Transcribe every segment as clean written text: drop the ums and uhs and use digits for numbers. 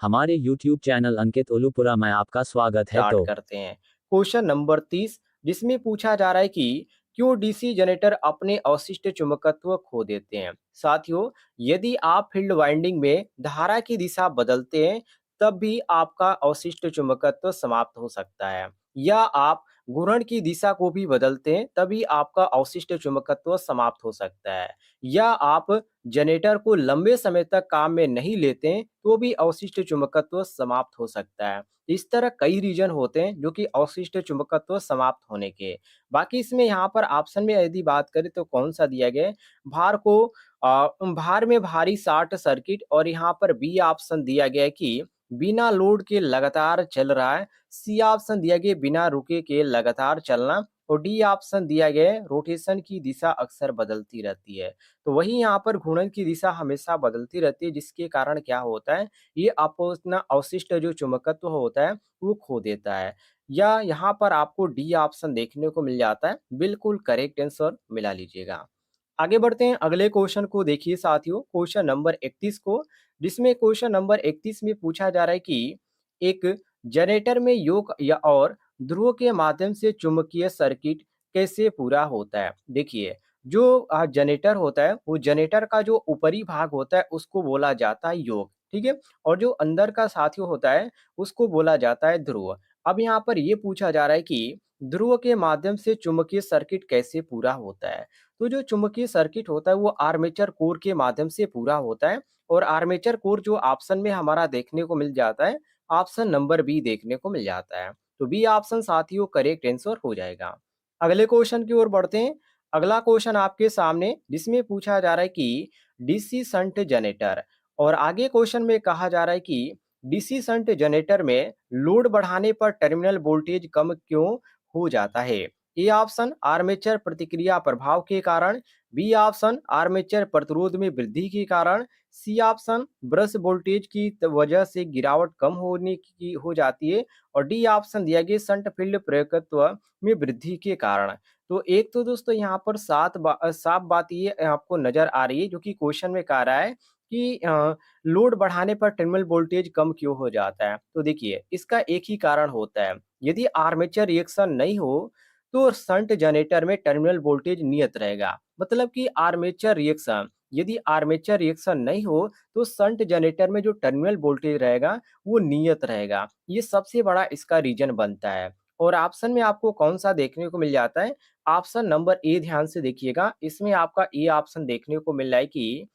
हमारे YouTube channel अंकित उलूपुरा में आपका स्वागत है। स्टार्ट करते हैं। क्वेश्चन नंबर 30 जिसमें पूछा जा रहा है कि क्यों डीसी जनरेटर अपने अवशिष्ट चुंबकत्व खो देते हैं। साथियों, यदि आप फील्ड वाइंडिंग में धारा की दिशा बदलते हैं तब भी आपका अवशिष्ट चुंबकत्व समाप्त हो सकता है, या आप घूर्णन की दिशा को भी बदलते हैं तभी आपका अवशिष्ट चुंबकत्व समाप्त हो सकता है, या आप जनरेटर को लंबे समय तक काम में नहीं लेते हैं तो भी अवशिष्ट चुंबकत्व समाप्त हो सकता है। इस तरह कई रीजन होते हैं जो कि अवशिष्ट चुंबकत्व समाप्त होने के। बाकी इसमें यहाँ पर ऑप्शन में यदि बात करें तो कौन सा दिया गया है, भार को भार में भारी शॉर्ट सर्किट, और यहाँ पर बी ऑप्शन दिया गया है कि बिना लोड के लगातार चल रहा है, सी ऑप्शन दिया गया बिना रुके के लगातार चलना, और डी ऑप्शन दिया गया है रोटेशन की दिशा अक्सर बदलती रहती है। तो वही यहाँ पर घूर्णन की दिशा हमेशा बदलती रहती है, जिसके कारण क्या होता है, ये अपना अवशिष्ट जो चुंबकत्व होता है वो खो देता है। या यहाँ पर आपको डी ऑप्शन देखने को मिल जाता है, बिल्कुल करेक्ट आंसर मिला लीजिएगा। आगे बढ़ते हैं, अगले क्वेश्चन को देखिए साथियों, क्वेश्चन नंबर 31 को, जिसमें क्वेश्चन नंबर 31 में पूछा जा रहा है कि एक जनरेटर में योक या और ध्रुव के माध्यम से चुंबकीय सर्किट कैसे पूरा होता है। देखिए, जो जनरेटर होता है वो जनरेटर का जो ऊपरी भाग होता है उसको बोला जाता है योक, ठीक है, और जो अंदर का साथियों होता है उसको बोला जाता है ध्रुव। अब यहाँ पर ये पूछा जा रहा है कि ध्रुव के माध्यम से चुंबकीय सर्किट कैसे पूरा होता है। तो जो चुंबकीय सर्किट होता है वो आर्मेचर कोर के माध्यम से पूरा होता है, और आर्मेचर कोर जो ऑप्शन में हमारा देखने को मिल जाता है, ऑप्शन नंबर बी देखने को मिल जाता है। तो बी ऑप्शन साथियों करेक्ट आंसर हो जाएगा। अगले क्वेश्चन की ओर बढ़ते हैं। अगला क्वेश्चन आपके सामने, जिसमें पूछा जा रहा है कि डीसी शंट जनरेटर, और आगे क्वेश्चन में कहा जा रहा है कि डीसी शंट जनरेटर में लोड बढ़ाने पर टर्मिनल वोल्टेज कम क्यों हो जाता है। ए ऑप्शन आर्मेचर प्रतिक्रिया प्रभाव के कारण, बी ऑप्शन आर्मेचर प्रतिरोध में वृद्धि के कारण, सी ऑप्शन ब्रश वोल्टेज की वजह से गिरावट कम होने की हो जाती है, और डी ऑप्शन दिया गया शंट फील्ड प्रयोगत्व में वृद्धि के कारण। तो एक तो दोस्तों यहाँ पर साफ बात ये आपको नजर आ रही है, जो कि क्वेश्चन में कह रहा है कि लोड बढ़ाने पर टर्मिनल वोल्टेज कम क्यों हो जाता है। तो देखिए, इसका एक ही कारण होता है, यदि आर्मेचर रिएक्शन नहीं हो तो शंट जनरेटर में टर्मिनल वोल्टेज नियत रहेगा। मतलब कि आर्मेचर रिएक्शन नहीं हो तो शंट जनरेटर में जो टर्मिनल वोल्टेज रहेगा वो नियत रहेगा। ये सबसे बड़ा इसका रीजन बनता है। और ऑप्शन में आपको कौन सा देखने को मिल जाता है, ऑप्शन नंबर ए ध्यान से देखिएगा, इसमें आपका ए ऑप्शन देखने को मिल रहा है कि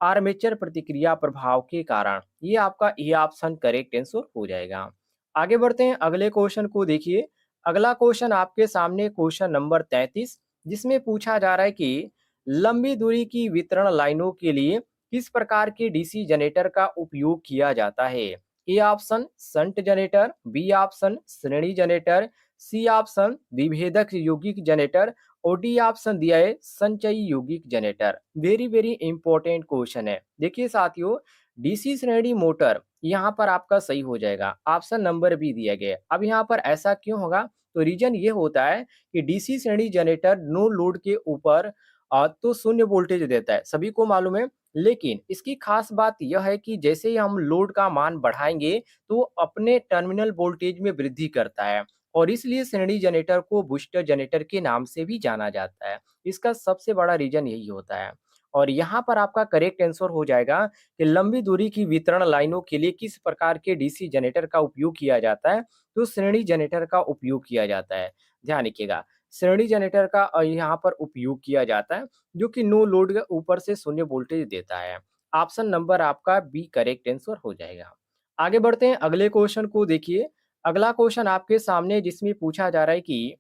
आर्मेचर प्रतिक्रिया प्रभाव के कारण। ये आपका ए ऑप्शन करेक्ट आंसर हो जाएगा। आगे बढ़ते हैं, अगले क्वेश्चन को देखिए। अगला क्वेश्चन आपके सामने क्वेश्चन नंबर 33, जिसमें पूछा जा रहा है कि लंबी दूरी की वितरण लाइनों के लिए किस प्रकार के डीसी जनरेटर का उपयोग किया जाता है। A option shunt generator, B option श्रेणी जनरेटर, सी ऑप्शन विभेदक यौगिक जनरेटर, और डी ऑप्शन दिया है संचयी यौगिक generator. Very very important question है। देखिए साथियों, डीसी श्रेणी मोटर यहाँ पर आपका सही हो जाएगा, ऑप्शन नंबर बी दिया गया है। अब यहाँ पर ऐसा क्यों होगा, तो रीजन ये होता है कि डीसी श्रेणी जनरेटर नो लोड के ऊपर तो शून्य वोल्टेज देता है, सभी को मालूम है। लेकिन इसकी खास बात यह है कि जैसे ही हम लोड का मान बढ़ाएंगे तो अपने टर्मिनल वोल्टेज में वृद्धि करता है, और इसलिए श्रेणी जनरेटर को बूस्टर जनरेटर के नाम से भी जाना जाता है। इसका सबसे बड़ा रीजन यही होता है। और यहाँ पर आपका करेक्ट आंसर हो जाएगा कि लंबी दूरी की वितरण लाइनों के लिए किस प्रकार के डीसी जनरेटर का उपयोग किया जाता है, तो श्रेणी जनरेटर का उपयोग किया जाता है। ध्यान रखिएगा, श्रेणी जनरेटर का यहाँ पर उपयोग किया जाता है, जो कि नो लोड के ऊपर से शून्य वोल्टेज देता है। ऑप्शन नंबर आपका बी करेक्ट आंसर हो जाएगा। आगे बढ़ते हैं, अगले क्वेश्चन को देखिए। अगला क्वेश्चन आपके सामने, जिसमें पूछा जा रहा है कि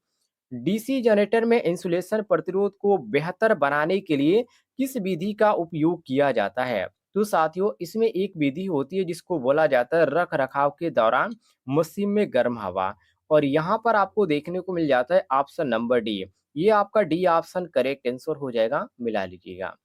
डीसी जनरेटर में इंसुलेशन प्रतिरोध को बेहतर बनाने के लिए किस विधि का उपयोग किया जाता है। तो साथियों, इसमें एक विधि होती है जिसको बोला जाता है रख रखाव के दौरान मशीन में गर्म हवा, और यहाँ पर आपको देखने को मिल जाता है ऑप्शन नंबर डी। ये आपका डी ऑप्शन करेक्ट आंसर हो जाएगा, मिला लीजिएगा।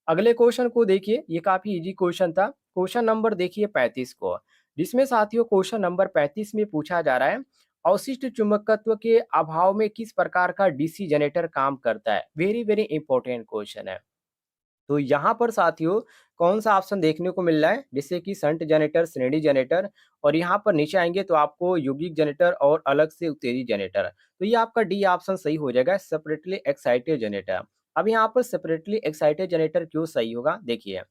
अगले क्वेश्चन को देखिए, ये काफी इजी क्वेश्चन था। क्वेश्चन नंबर देखिए 35 को, जिसमें साथियों क्वेश्चन नंबर 35 में पूछा जा रहा है अवशिष्ट चुंबकत्व के अभाव में किस प्रकार का डीसी जनरेटर काम करता है। वेरी वेरी इंपॉर्टेंट क्वेश्चन है। तो यहाँ पर साथियों कौन सा ऑप्शन देखने को मिल रहा है, जैसे कि शंट जनरेटर, श्रेणी जनरेटर, और यहाँ पर नीचे आएँगे तो आपको यौगिक जनरेटर और अलग से उत्तेजित जनरेटर। तो ये आपका डी ऑप्शन सही हो जाएगा, सेपरेटली एक्साइटेड जनरेटर। अब यहाँ पर सेपरेटली एक्साइटेड जनरेटर क्यों सही होगा? देखिए,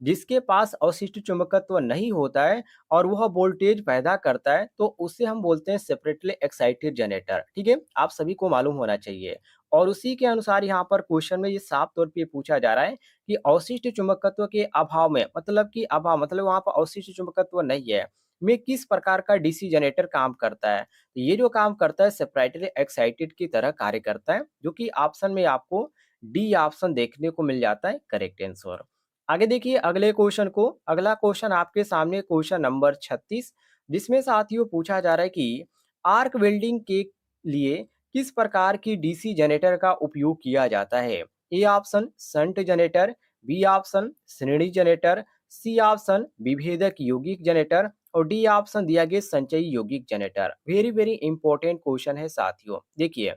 जिसके पास अवशिष्ट चुंबकत्व नहीं होता है और वह वोल्टेज पैदा करता है, तो उसे हम बोलते हैं सेपरेटली एक्साइटेड जनरेटर। ठीक है? आप सभी को मालूम होना चाहिए। और उसी के अनुसार यहाँ पर क्वेश्चन में ये साफ तौर पे पूछा जा रहा है कि अवशिष्ट चुंबकत्व के अभाव में, मतलब कि अभाव मतलब वहाँ पर अवशिष्ट चुंबकत्व नहीं है, में किस प्रकार का डीसी जनरेटर काम करता है। तो ये जो काम करता है सेपरेटली एक्साइटेड की तरह कार्य करता है, जो कि ऑप्शन में आपको डी ऑप्शन देखने को मिल जाता है करेक्ट आंसर। आगे देखिए अगले क्वेश्चन को। अगला क्वेश्चन आपके सामने क्वेश्चन नंबर 36, जिसमें साथियों पूछा जा रहा है कि आर्क वेल्डिंग के लिए किस प्रकार की डीसी जनरेटर का उपयोग किया जाता है? A option shunt generator, B option श्रेणी जनरेटर, सी ऑप्शन विभेदक यौगिक जनरेटर और डी ऑप्शन दिया गया संचयी यौगिक generator. Very very important question है साथियों। देखिए,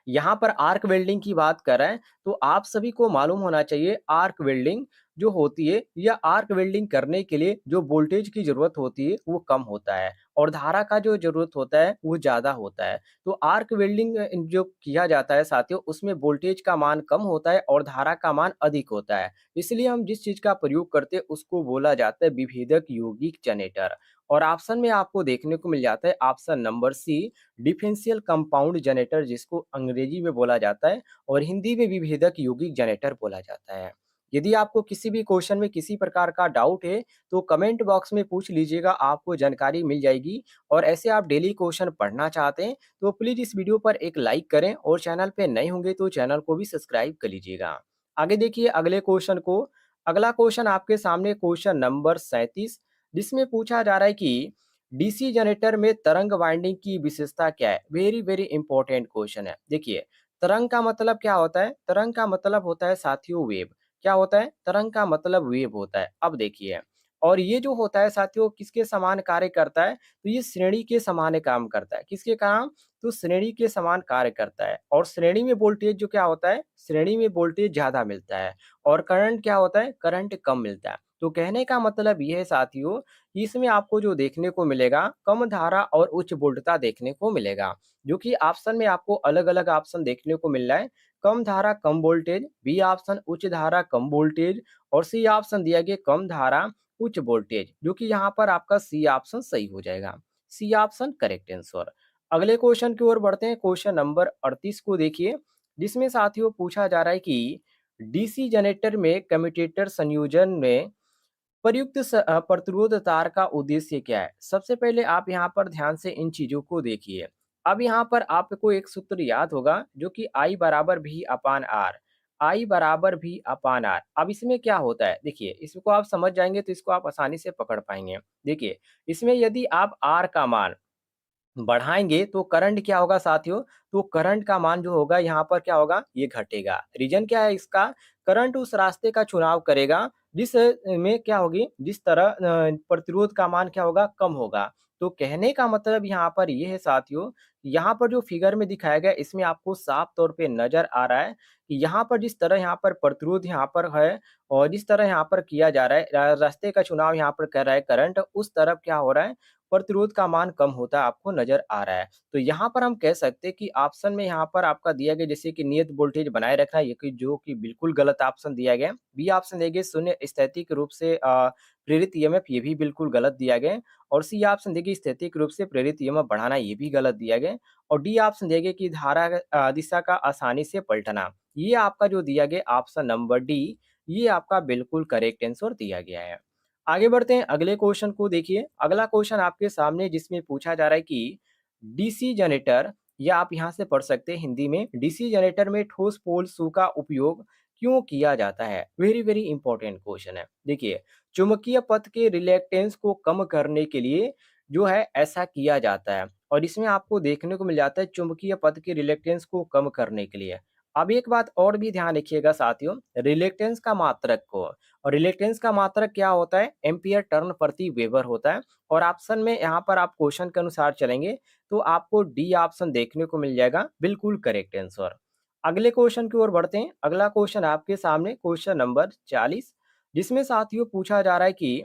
यहाँ पर आर्क वेल्डिंग की बात कर रहे हैं, तो आप सभी को मालूम होना चाहिए आर्क वेल्डिंग जो होती है, या आर्क वेल्डिंग करने के लिए जो वोल्टेज की ज़रूरत होती है वो कम होता है और धारा का जो ज़रूरत होता है वो ज़्यादा होता है। तो आर्क वेल्डिंग जो किया जाता है साथियों, उसमें वोल्टेज का मान कम होता है और धारा का मान अधिक होता है। इसलिए हम जिस चीज़ का प्रयोग करते हैं उसको बोला जाता है विभेदक यौगिक जनरेटर। और ऑप्शन में आपको देखने को मिल जाता है option number C, differential compound generator, जिसको अंग्रेजी में बोला जाता है और हिंदी में विभेदक यौगिक जनरेटर बोला जाता है। यदि आपको किसी भी क्वेश्चन में किसी प्रकार का डाउट है तो कमेंट बॉक्स में पूछ लीजिएगा, आपको जानकारी मिल जाएगी। और ऐसे आप डेली क्वेश्चन पढ़ना चाहते हैं तो प्लीज इस वीडियो पर एक लाइक करें और चैनल पे नए होंगे तो चैनल को भी सब्सक्राइब कर लीजिएगा। आगे देखिए अगले क्वेश्चन को। अगला क्वेश्चन आपके सामने क्वेश्चन नंबर 37, जिसमें पूछा जा रहा है कि डीसी जनरेटर में तरंग वाइंडिंग की विशेषता क्या है? वेरी वेरी इंपॉर्टेंट क्वेश्चन है। देखिए, तरंग का मतलब क्या होता है? तरंग का मतलब होता है साथियों वेव। क्या होता है? तरंग का मतलब वेव होता है। अब देखिए, और ये जो होता है साथियों किसके समान कार्य करता है? तो ये श्रेणी के समान काम करता है। किसके काम? तो श्रेणी के समान कार्य करता है। और श्रेणी में वोल्टेज जो क्या होता है? श्रेणी में वोल्टेज ज्यादा मिलता है और करंट क्या होता है? करंट कम मिलता है। तो कहने का मतलब ये है साथियों, इसमें आपको जो देखने को मिलेगा कम धारा और उच्च वोल्टता देखने को मिलेगा, जो कि ऑप्शन में आपको अलग-अलग ऑप्शन देखने को मिल रहा है। कम धारा कम वोल्टेज, बी ऑप्शन उच्च धारा कम वोल्टेज और सी ऑप्शन दिया गया कम धारा उच्च वोल्टेज, जो कि यहाँ पर आपका सी ऑप्शन सही हो जाएगा। C option correct answer. अगले क्वेश्चन की ओर बढ़ते हैं। क्वेश्चन नंबर 38 को देखिए, जिसमें साथियों पूछा जा रहा है कि डीसी जनरेटर में कम्यूटेटर संयोजन में प्रयुक्त प्रतिरोध तार का उद्देश्य क्या है? सबसे पहले आप यहाँ पर ध्यान से इन चीज़ों को देखिए। अब यहाँ पर आपको एक सूत्र याद होगा जो कि I बराबर V अपान R, I बराबर V अपान R। अब इसमें क्या होता है? देखिए, इसको आप समझ जाएँगे तो इसको आप आसानी से पकड़ पाएँगे। देखिए, इसमें यदि आप R का मान बढ़ाएँगे तो करंट क्या होगा साथियों? तो करंट का मान जो होगा यहाँ पर क्या होगा? ये घटेगा। रीज़न क्या है इसका? करंट उस रास्ते का चुनाव करेगा जिस में क्या होगी? जिस तरह प्रतिरोध का मान क्या होगा? कम होगा। तो कहने का मतलब यहाँ पर ये है साथियों, यहाँ पर जो फिगर में दिखाया गया है इसमें आपको साफ तौर पे नज़र आ रहा है कि यहाँ पर जिस तरह यहाँ पर प्रतिरोध यहाँ पर है और जिस तरह यहाँ पर किया जा रहा है, रास्ते का चुनाव यहाँ पर कर रहा है करंट, उस तरफ क्या हो रहा है? प्रतिरोध का मान कम होता आपको नज़र आ रहा है। तो यहाँ पर हम कह सकते हैं कि ऑप्शन में यहाँ पर आपका दिया गया जैसे कि नियत वोल्टेज बनाए रखना, ये कि जो कि बिल्कुल गलत ऑप्शन दिया गया है। बी ऑप्शन दिया गया शून्य स्थैतिक रूप से प्रेरित ईएमएफ, ये भी बिल्कुल गलत दिया गया है। और सी ऑप्शन देखिए स्थैतिक रूप से प्रेरित ईएमएफ बढ़ाना, ये भी गलत दिया गया है। और डी ऑप्शन दिया गया कि धारा दिशा का आसानी से पलटना, ये आपका जो दिया गया ऑप्शन नंबर डी, ये आपका बिल्कुल करेक्ट आंसर दिया गया है। आगे बढ़ते हैं अगले क्वेश्चन को देखिए। अगला क्वेश्चन आपके सामने जिसमें पूछा जा रहा है कि डीसी जनरेटर, या आप यहाँ से पढ़ सकते हैं हिंदी में, डीसी जनरेटर में ठोस पोल शू का उपयोग क्यों किया जाता है? वेरी वेरी इंपॉर्टेंट क्वेश्चन है। देखिए, चुंबकीय पथ के रिलेक्टेंस को कम करने के लिए जो है ऐसा किया जाता है। और इसमें आपको देखने को मिल जाता है चुंबकीय पथ के रिलेक्टेंस को कम करने के लिए। अब एक बात और भी ध्यान रखिएगा साथियों, रिलेक्टेंस का मात्रक को, और रिलेक्टेंस का मात्रक क्या होता है? एम्पियर टर्न प्रति वेबर होता है। और ऑप्शन में यहाँ पर आप क्वेश्चन के अनुसार चलेंगे तो आपको डी ऑप्शन देखने को मिल जाएगा बिल्कुल करेक्ट आंसर। अगले क्वेश्चन की ओर बढ़ते हैं। अगला क्वेश्चन आपके सामने क्वेश्चन नंबर 40, जिसमें साथियों पूछा जा रहा है कि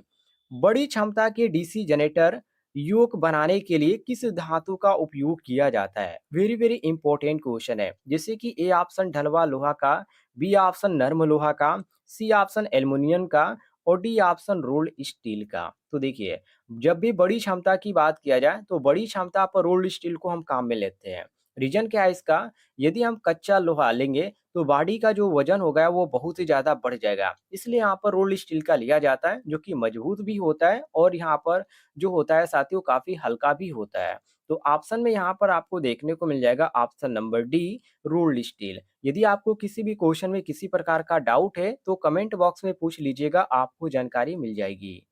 बड़ी क्षमता के डीसी जनरेटर योक बनाने के लिए किस धातु का उपयोग किया जाता है। वेरी वेरी इंपॉर्टेंट क्वेश्चन है। जैसे कि ए ऑप्शन ढलवा लोहा का, बी ऑप्शन नर्म लोहा का, सी ऑप्शन एल्युमिनियम का और डी ऑप्शन रोल्ड स्टील का। तो देखिए, जब भी बड़ी क्षमता की बात किया जाए तो बड़ी क्षमता पर रोल्ड स्टील को हम काम में लेते हैं। रीजन क्या है इसका? यदि हम कच्चा लोहा लेंगे तो बॉडी का जो वजन होगा वो बहुत ही ज़्यादा बढ़ जाएगा। इसलिए यहाँ पर रोल्ड स्टील का लिया जाता है, जो कि मजबूत भी होता है और यहाँ पर जो होता है साथियों काफ़ी हल्का भी होता है। तो ऑप्शन में यहाँ पर आपको देखने को मिल जाएगा option number D, rolled steel. यदि आपको किसी भी क्वेश्चन में किसी प्रकार का डाउट है तो कमेंट बॉक्स में पूछ लीजिएगा, आपको जानकारी मिल जाएगी।